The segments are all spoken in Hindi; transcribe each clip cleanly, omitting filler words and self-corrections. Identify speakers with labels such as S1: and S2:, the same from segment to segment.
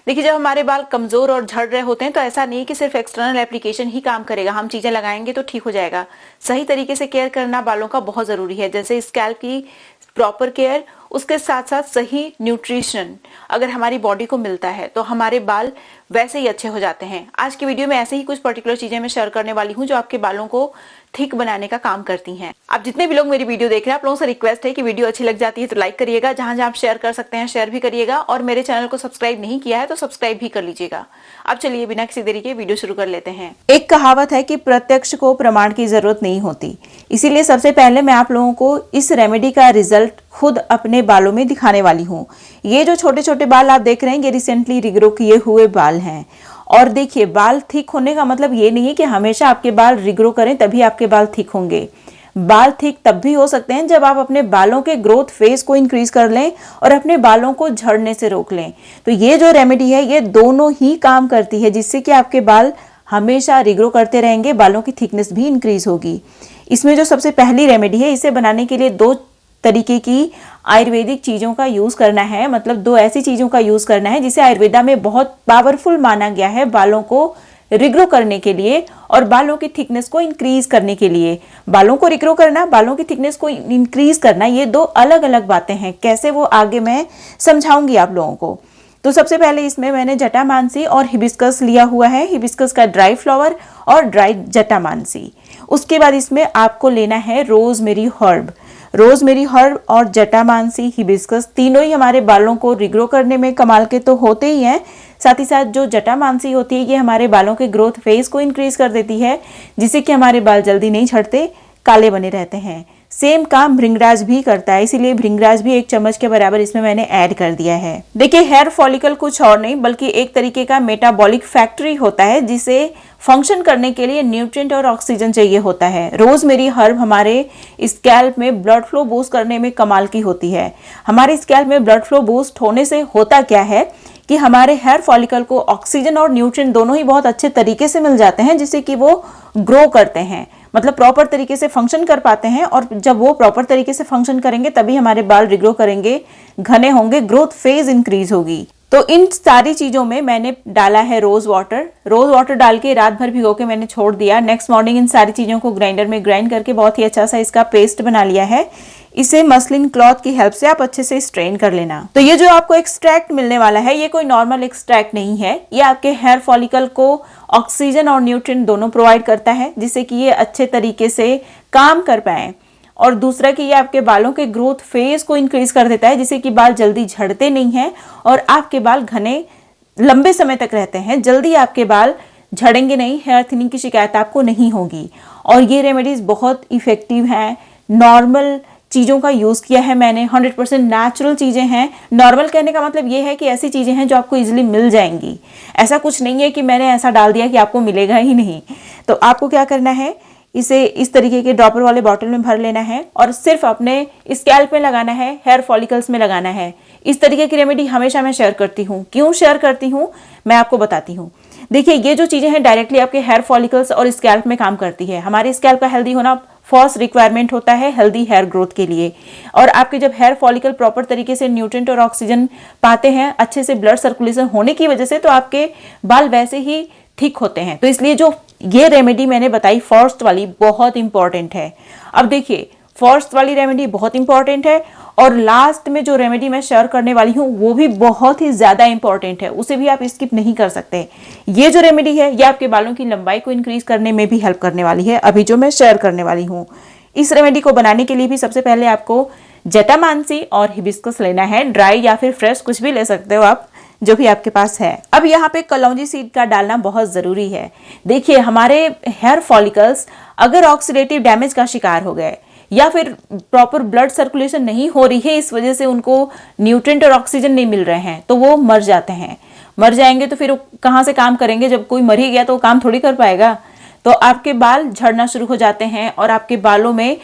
S1: देखिए, जब हमारे बाल कमजोर और झड़ रहे होते हैं तो ऐसा नहीं कि सिर्फ एक्सटर्नल एप्लीकेशन ही काम करेगा, हम चीजें लगाएंगे तो ठीक हो जाएगा। सही तरीके से केयर करना बालों का बहुत जरूरी है, जैसे स्कैल्प की प्रॉपर केयर, उसके साथ साथ सही न्यूट्रिशन अगर हमारी बॉडी को मिलता है तो हमारे बाल वैसे ही अच्छे हो जाते हैं। आज की वीडियो में ऐसे ही कुछ पर्टिकुलर चीजें मैं शेयर करने वाली हूँ जो आपके बालों को थिक बनाने का काम करती हैं। आप जितने भी लोग मेरी वीडियो देख रहे हैं, आप लोगों से रिक्वेस्ट है कि वीडियो अच्छी लग जाती है तो लाइक करिएगा, जहां जहां आप शेयर कर सकते हैं शेयर भी करिएगा, और मेरे चैनल को सब्सक्राइब नहीं किया है तो सब्सक्राइब भी कर लीजिएगा। अब चलिए बिना किसी देरी के वीडियो शुरू कर लेते हैं।
S2: एक कहावत है कि प्रत्यक्ष को प्रमाण की जरूरत नहीं होती, इसीलिए सबसे पहले मैं आप लोगों को इस रेमेडी का रिजल्ट खुद अपने बालों में दिखाने वाली हूँ। ये जो छोटे छोटे बाल आप देख रहे हैं, ये रिसेंटली रिग्रो किए हुए बाल हैं। और देखिए, बाल थिक होने का मतलब ये नहीं है कि हमेशा आपके बाल रिग्रो करें तभी आपके बाल थिक होंगे। बाल थिक तब भी हो सकते हैं जब आप अपने बालों के ग्रोथ फेज को इंक्रीज कर लें और अपने बालों को झड़ने से रोक लें। तो ये जो रेमेडी है, ये दोनों ही काम करती है, जिससे कि आपके बाल हमेशा रिग्रो करते रहेंगे, बालों की थिकनेस भी इंक्रीज होगी। इसमें जो सबसे पहली रेमेडी है, इसे बनाने के लिए दो तरीके की आयुर्वेदिक चीज़ों का यूज़ करना है, मतलब दो ऐसी चीज़ों का यूज़ करना है जिसे आयुर्वेदा में बहुत पावरफुल माना गया है बालों को रिग्रो करने के लिए और बालों की थिकनेस को इंक्रीज करने के लिए। बालों को रिग्रो करना, बालों की थिकनेस को इंक्रीज करना, ये दो अलग अलग बातें हैं। कैसे, वो आगे मैं समझाऊंगी आप लोगों को। तो सबसे पहले इसमें मैंने जटामानसी और हिबिस्कस लिया हुआ है, हिबिस्कस का ड्राई फ्लावर और ड्राई जटामानसी। उसके बाद इसमें आपको लेना है रोजमेरी हर्ब। रोजमेरी हर्ब और जटामानसी, हिबिस्कस, तीनों ही हमारे बालों को रिग्रो करने में कमाल के तो होते ही हैं। साथ ही साथ जो जटामानसी होती है, ये हमारे बालों के ग्रोथ फेज को इंक्रीज कर देती है, जिससे कि हमारे बाल जल्दी नहीं झड़ते, काले बने रहते हैं। सेम काम भृंगराज भी करता है, इसीलिए भृंगराज भी 1 चम्मच के बराबर इसमें मैंने ऐड कर दिया है। देखिए, हेयर फॉलिकल कुछ और नहीं बल्कि एक तरीके का मेटाबॉलिक फैक्ट्री होता है, जिसे फंक्शन करने के लिए न्यूट्रिएंट और ऑक्सीजन चाहिए होता है। रोजमेरी हर्ब हमारे स्कैल्प में ब्लड फ्लो बूस्ट करने में कमाल की होती है। हमारे स्कैल्प में ब्लड फ्लो बूस्ट होने से होता क्या है कि हमारे हेयर फॉलिकल को ऑक्सीजन और न्यूट्रिएंट दोनों ही बहुत अच्छे तरीके से मिल जाते हैं, जिससे कि वो ग्रो करते हैं, मतलब प्रॉपर तरीके से फंक्शन कर पाते हैं। और जब वो प्रॉपर तरीके से फंक्शन करेंगे तभी हमारे बाल रिग्रो करेंगे, घने होंगे, ग्रोथ फेज इंक्रीज होगी। तो इन सारी चीज़ों में मैंने डाला है रोज़ वाटर। रोज़ वाटर डाल के रात भर भिगो के मैंने छोड़ दिया। नेक्स्ट मॉर्निंग इन सारी चीज़ों को ग्राइंडर में ग्राइंड करके बहुत ही अच्छा सा इसका पेस्ट बना लिया है। इसे मसलिन क्लॉथ की हेल्प से आप अच्छे से स्ट्रेन कर लेना। तो ये जो आपको एक्सट्रैक्ट मिलने वाला है, ये कोई नॉर्मल एक्सट्रैक्ट नहीं है। ये आपके हेयर फॉलिकल को ऑक्सीजन और न्यूट्रिएंट दोनों प्रोवाइड करता है, जिससे कि ये अच्छे तरीके से काम कर पाए। और दूसरा कि ये आपके बालों के ग्रोथ फेज को इंक्रीज कर देता है, जिससे कि बाल जल्दी झड़ते नहीं हैं और आपके बाल घने लंबे समय तक रहते हैं। जल्दी आपके बाल झड़ेंगे नहीं, हेयर थिनिंग की शिकायत आपको नहीं होगी। और ये रेमेडीज बहुत इफेक्टिव हैं। नॉर्मल चीज़ों का यूज़ किया है मैंने, 100% नेचुरल चीज़ें हैं। नॉर्मल कहने का मतलब ये है कि ऐसी चीज़ें हैं जो आपको इजीली मिल जाएंगी। ऐसा कुछ नहीं है कि मैंने ऐसा डाल दिया कि आपको मिलेगा ही नहीं। तो आपको क्या करना है, इसे इस तरीके के ड्रॉपर वाले बॉटल में भर लेना है और सिर्फ अपने स्कैल्प में लगाना है, हेयर फॉलिकल्स में लगाना है। इस तरीके की रेमेडी हमेशा मैं शेयर करती हूँ। क्यों शेयर करती हूँ, मैं आपको बताती हूँ। देखिए, ये जो चीज़ें हैं डायरेक्टली आपके हेयर फॉलिकल्स और स्कैल्प में काम करती है। हमारे स्कैल्प का हेल्दी होना फर्स्ट रिक्वायरमेंट होता है हेल्दी हेयर ग्रोथ के लिए। और आपके जब हेयर फॉलिकल प्रॉपर तरीके से न्यूट्रिएंट और ऑक्सीजन पाते हैं, अच्छे से ब्लड सर्कुलेशन होने की वजह से, तो आपके बाल वैसे ही ठीक होते हैं। तो इसलिए जो ये रेमेडी मैंने बताई फर्स्ट वाली, बहुत इंपॉर्टेंट है। अब देखिए, फर्स्ट वाली रेमेडी बहुत इंपॉर्टेंट है और लास्ट में जो रेमेडी मैं शेयर करने वाली हूँ वो भी बहुत ही ज्यादा इंपॉर्टेंट है, उसे भी आप स्किप नहीं कर सकते। ये जो रेमेडी है, ये आपके बालों की लंबाई को इंक्रीज करने में भी हेल्प करने वाली है, अभी जो मैं शेयर करने वाली हूँ। इस रेमेडी को बनाने के लिए भी सबसे पहले आपको जटामानसी और हिबिस्कस लेना है। ड्राई या फिर फ्रेश कुछ भी ले सकते हो आप, जो भी आपके पास है। अब यहाँ पे कलौंजी सीड का डालना बहुत जरूरी है। देखिए, हमारे हेयर फॉलिकल्स अगर ऑक्सीडेटिव डैमेज का शिकार हो गए या फिर प्रॉपर ब्लड सर्कुलेशन नहीं हो रही है, इस वजह से उनको न्यूट्रिएंट और ऑक्सीजन नहीं मिल रहे हैं, तो वो मर जाते हैं। मर जाएंगे तो फिर कहाँ से काम करेंगे, जब कोई मर ही गया तो वो काम थोड़ी कर पाएगा। तो आपके बाल झड़ना शुरू हो जाते हैं और आपके बालों में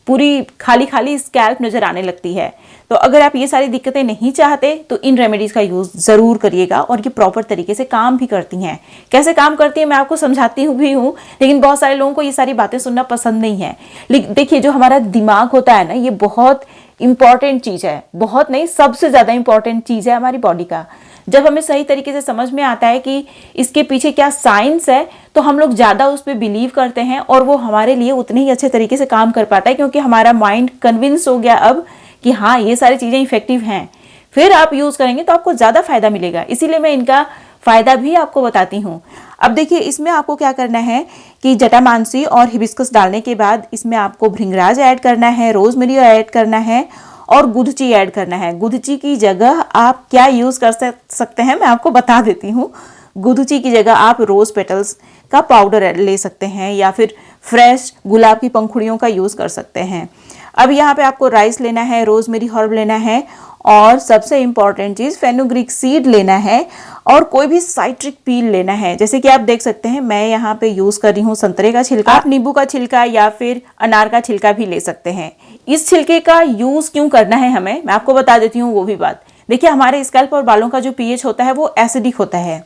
S2: पूरी खाली खाली स्कैल्प नजर आने लगती है। तो अगर आप ये सारी दिक्कतें नहीं चाहते तो इन रेमेडीज का यूज जरूर करिएगा, और ये प्रॉपर तरीके से काम भी करती हैं। कैसे काम करती है मैं आपको समझाती भी हूँ, लेकिन बहुत सारे लोगों को ये सारी बातें सुनना पसंद नहीं है। लेकिन देखिए, जो हमारा दिमाग होता है ना, ये बहुत इंपॉर्टेंट चीज है, बहुत नहीं सबसे ज्यादा इंपॉर्टेंट चीज है हमारी बॉडी का। जब हमें सही तरीके से समझ में आता है कि इसके पीछे क्या साइंस है, तो हम लोग ज़्यादा उस पर बिलीव करते हैं और वो हमारे लिए उतने ही अच्छे तरीके से काम कर पाता है, क्योंकि हमारा माइंड कन्विंस हो गया अब कि हाँ ये सारी चीज़ें इफेक्टिव हैं। फिर आप यूज़ करेंगे तो आपको ज़्यादा फायदा मिलेगा, इसीलिए मैं इनका फायदा भी आपको बताती हूँ। अब देखिए इसमें आपको क्या करना है कि जटामांसी और हिबिस्कस डालने के बाद इसमें आपको भृंगराज ऐड करना है, रोजमेरी ऐड करना है और गुदची ऐड करना है। गुदची की जगह आप क्या यूज़ कर सकते हैं मैं आपको बता देती हूँ। गुदची की जगह आप रोज पेटल्स का पाउडर ले सकते हैं या फिर फ्रेश गुलाब की पंखुड़ियों का यूज़ कर सकते हैं। अब यहाँ पे आपको राइस लेना है, रोजमेरी हर्ब लेना है और सबसे इंपॉर्टेंट चीज़ फेनुग्रीक सीड लेना है और कोई भी साइट्रिक पील लेना है। जैसे कि आप देख सकते हैं मैं यहाँ पे यूज़ कर रही हूँ संतरे का छिलका, आप नींबू का छिलका या फिर अनार का छिलका भी ले सकते हैं। इस छिलके का यूज़ क्यों करना है हमें, मैं आपको बता देती हूँ वो भी बात। देखिए हमारे स्कैल्प और बालों का जो पीएच होता है वो एसिडिक होता है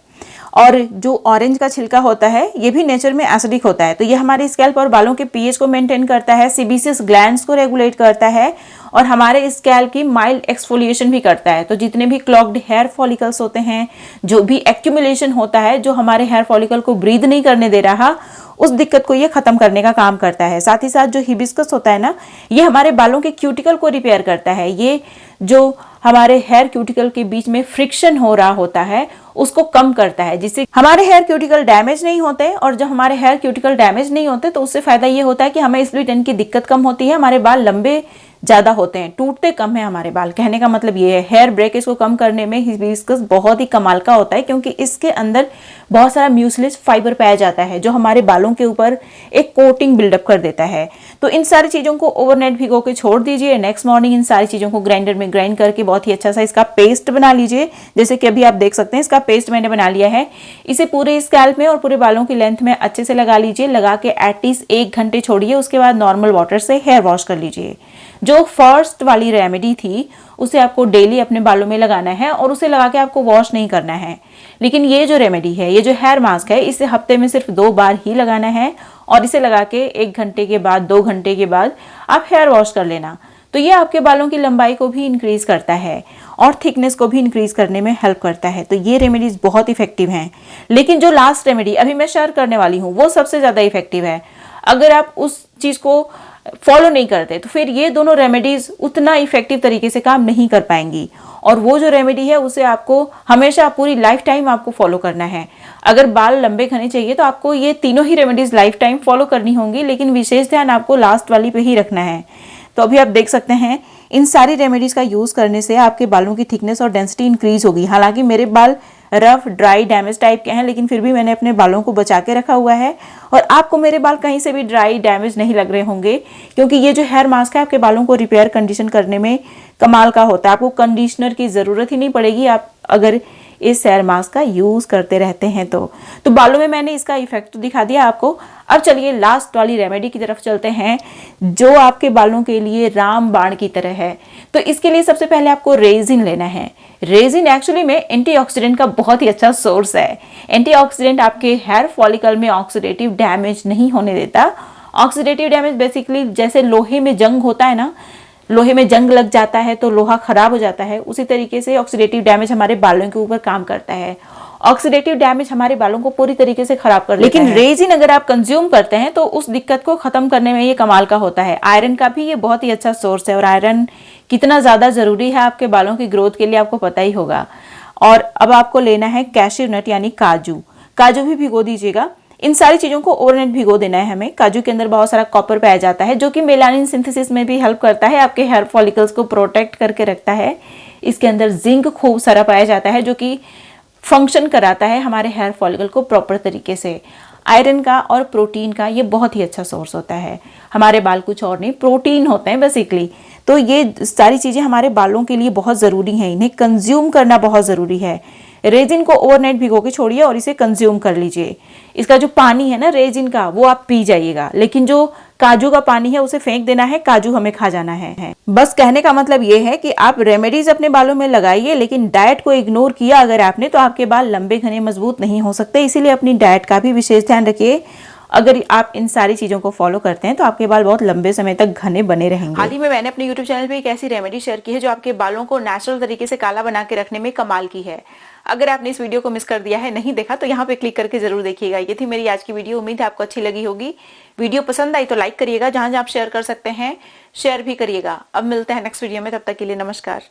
S2: और जो ऑरेंज का छिलका होता है ये भी नेचर में एसिडिक होता है। तो ये हमारे स्कैल्प और बालों के पीएच को मेंटेन करता है, सीबीसीएस ग्लैंड्स को रेगुलेट करता है और हमारे स्कैल्प की माइल्ड एक्सफोलिएशन भी करता है। तो जितने भी क्लॉग्ड हेयर फॉलिकल्स होते हैं, जो भी एक्यूमुलेशन होता है जो हमारे हेयर फॉलिकल को ब्रीद नहीं करने दे रहा, उस दिक्कत को ये खत्म करने का काम करता है। साथ ही साथ जो हिबिस्कस होता है ना, ये हमारे बालों के क्यूटिकल को रिपेयर करता है। ये जो हमारे हेयर क्यूटिकल के बीच में फ्रिक्शन हो रहा होता है उसको कम करता है, जिससे हमारे हेयर क्यूटिकल डैमेज नहीं होते। और जब हमारे हेयर क्यूटिकल डैमेज नहीं होते तो उससे फायदा ये होता है कि हमें स्प्लिट एंड की दिक्कत कम होती है, हमारे बाल लंबे ज़्यादा होते हैं, टूटते कम है हमारे बाल। कहने का मतलब ये है हेयर ब्रेकेज को कम करने में हिबिस्कस बहुत ही कमाल का होता है, क्योंकि इसके अंदर बहुत सारा म्यूसिलेज फाइबर पाया जाता है जो हमारे बालों के ऊपर एक कोटिंग बिल्डअप कर देता है। तो इन सारी चीज़ों को ओवरनाइट भिगो के छोड़ दीजिए। नेक्स्ट मॉर्निंग इन सारी चीज़ों को ग्राइंडर में ग्राइंड करके बहुत ही अच्छा सा इसका पेस्ट बना लीजिए। जैसे कि अभी आप देख सकते हैं इसका पेस्ट मैंने बना लिया है। इसे पूरे स्कैल्प में और पूरे बालों की लेंथ में अच्छे से लगा लीजिए। लगा के एटलीस्ट 1 घंटे छोड़िए, उसके बाद नॉर्मल वाटर से हेयर वॉश कर लीजिए। जो फर्स्ट वाली रेमेडी थी उसे आपको डेली अपने बालों में लगाना है और उसे लगा के आपको वॉश नहीं करना है। लेकिन ये जो रेमेडी है, ये जो हेयर मास्क है, इसे हफ्ते में सिर्फ 2 बार ही लगाना है और इसे लगा के 1 घंटे के बाद 2 घंटे के बाद आप हेयर वॉश कर लेना। तो ये आपके बालों की लंबाई को भी इंक्रीज करता है और थिकनेस को भी इंक्रीज करने में हेल्प करता है। तो ये रेमेडीज बहुत इफेक्टिव हैं। लेकिन जो लास्ट रेमेडी अभी मैं शेयर करने वाली हूँ वो सबसे ज़्यादा इफेक्टिव है। अगर आप उस चीज़ को फॉलो नहीं करते तो फिर ये दोनों रेमेडीज उतना इफेक्टिव तरीके से काम नहीं कर पाएंगी। और वो जो रेमेडी है उसे आपको हमेशा पूरी लाइफ टाइम आपको फॉलो करना है। अगर बाल लंबे घने चाहिए तो आपको ये तीनों ही रेमेडीज लाइफ टाइम फॉलो करनी होंगी, लेकिन विशेष ध्यान आपको लास्ट वाली पे ही रखना है। तो अभी आप देख सकते हैं इन सारी रेमेडीज का यूज़ करने से आपके बालों की थिकनेस और डेंसिटी इंक्रीज होगी। हालांकि मेरे बाल रफ, ड्राई, डैमेज टाइप के हैं, लेकिन फिर भी मैंने अपने बालों को बचा के रखा हुआ है और आपको मेरे बाल कहीं से भी ड्राई, डैमेज नहीं लग रहे होंगे, क्योंकि ये जो हेयर मास्क है आपके बालों को रिपेयर कंडीशन करने में कमाल का होता है। आपको कंडीशनर की ज़रूरत ही नहीं पड़ेगी आप अगर इस हेयर मास्क का यूज़ करते रहते हैं तो बालों में मैंने इसका इफेक्ट तो दिखा दिया आपको। अब चलिए लास्ट वाली रेमेडी की तरफ चलते हैं जो आपके बालों के लिए रामबाण की तरह है। तो इसके लिए सबसे पहले आपको रेजिन लेना है। रेजिन एक्चुअली में एंटीऑक्सीडेंट का बहुत ही अच्छा सोर्स है। एंटीऑक्सीडेंट आपके हेयर फॉलिकल में ऑक्सीडेटिव डैमेज नहीं होने देता। ऑक्सीडेटिव डैमेज बेसिकली जैसे लोहे में जंग होता है ना, लोहे में जंग लग जाता है तो लोहा खराब हो जाता है, उसी तरीके से ऑक्सीडेटिव डैमेज हमारे बालों के ऊपर काम करता है। ऑक्सीडेटिव डैमेज हमारे बालों को पूरी तरीके से खराब कर देता है। लेकिन रेजिन अगर आप कंज्यूम करते हैं तो उस दिक्कत को खत्म करने में ये कमाल का होता है। आयरन का भी ये बहुत ही अच्छा सोर्स है और आयरन कितना ज्यादा जरूरी है आपके बालों की ग्रोथ के लिए आपको पता ही होगा। और अब आपको लेना है कैश्यू नट यानी काजू। काजू भी भिगो दीजिएगा। इन सारी चीज़ों को ओवरनाइट भिगो देना है हमें। काजू के अंदर बहुत सारा कॉपर पाया जाता है जो कि मेलानिन सिंथेसिस में भी हेल्प करता है, आपके हेयर फॉलिकल्स को प्रोटेक्ट करके रखता है। इसके अंदर जिंक खूब सारा पाया जाता है जो कि फंक्शन कराता है हमारे हेयर फॉलिकल को प्रॉपर तरीके से। आयरन का और प्रोटीन का ये बहुत ही अच्छा सोर्स होता है। हमारे बाल कुछ और नहीं, प्रोटीन होते हैं बेसिकली। तो ये सारी चीज़ें हमारे बालों के लिए बहुत ज़रूरी हैं, इन्हें कंज्यूम करना बहुत ज़रूरी है। रेजिन को ओवरनाइट भिगो के छोड़िए और इसे कंज्यूम कर लीजिए। इसका जो पानी है ना रेजिन का वो आप पी जाइएगा, लेकिन जो काजू का पानी है उसे फेंक देना है, काजू हमें खा जाना है। बस कहने का मतलब ये है कि आप रेमेडीज अपने बालों में लगाइए, लेकिन डाइट को इग्नोर किया अगर आपने तो आपके बाल लंबे घने मजबूत नहीं हो सकते। इसीलिए अपनी डाइट का भी विशेष ध्यान रखिए। अगर आप इन सारी चीजों को फॉलो करते हैं तो आपके बाल बहुत लंबे समय तक घने बने रहेंगे।
S1: हाल ही में मैंने अपने YouTube चैनल पे एक ऐसी रेमेडी शेयर की है जो आपके बालों को नेचुरल तरीके से काला बना के रखने में कमाल की है। अगर आपने इस वीडियो को मिस कर दिया है, नहीं देखा, तो यहाँ पे क्लिक करके जरूर देखिएगा। ये थी मेरी आज की वीडियो, उम्मीद है आपको अच्छी लगी होगी। वीडियो पसंद आई तो लाइक करिएगा, जहां जहां आप शेयर कर सकते हैं शेयर भी करिएगा। अब मिलते हैं नेक्स्ट वीडियो में, तब तक के लिए नमस्कार।